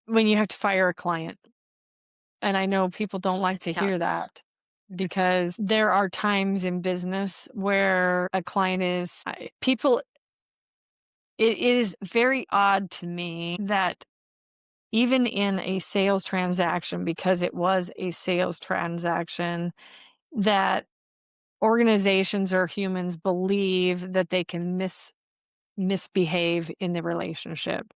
when you have to fire a client. And I know people don't like It's to hear tough. that because there are times in business where a client is people it is very odd to me that even in a sales transaction, because it was a sales transaction, that organizations or humans believe that they can misbehave in the relationship.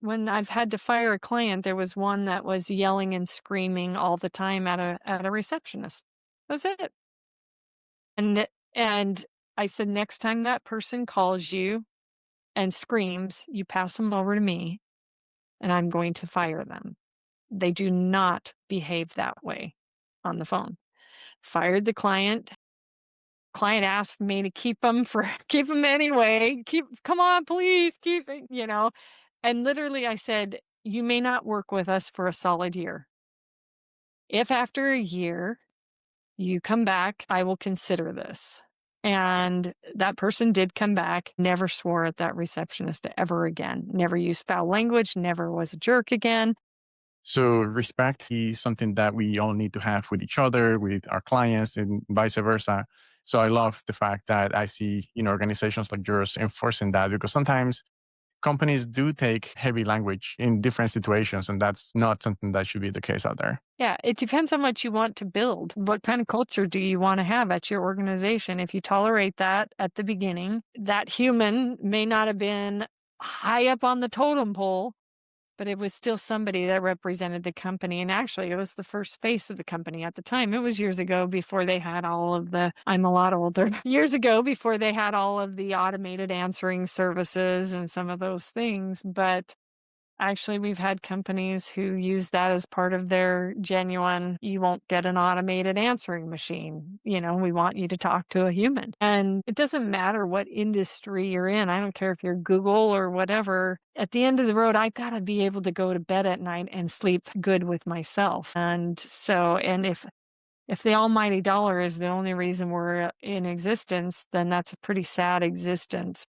When I've had to fire a client, there was one that was yelling and screaming all the time at a receptionist. That's it. And I said, next time that person calls you and screams, you pass them over to me and I'm going to fire them. They do not behave that way on the phone. Fired the client. Client asked me to keep them for keep them anyway. Come on, please keep it. And literally I said, you may not work with us for a solid year. If after a year you come back, I will consider this. And that person did come back, never swore at that receptionist ever again, never used foul language, never was a jerk again. So respect is something that we all need to have with each other, with our clients, and vice versa. So I love the fact that I see, organizations like yours enforcing that, because sometimes companies do take heavy language in different situations, and that's not something that should be the case out there. Yeah, it depends on what you want to build. What kind of culture do you want to have at your organization? If you tolerate that at the beginning, that human may not have been high up on the totem pole, but it was still somebody that represented the company. And actually, it was the first face of the company at the time. It was years ago before they had all of I'm a lot older, years ago before they had all of the automated answering services and some of those things. But actually, we've had companies who use that as part of their genuine, you won't get an automated answering machine. We want you to talk to a human. And it doesn't matter what industry you're in. I don't care if you're Google or whatever. At the end of the road, I've got to be able to go to bed at night and sleep good with myself. And so, and if the almighty dollar is the only reason we're in existence, then that's a pretty sad existence.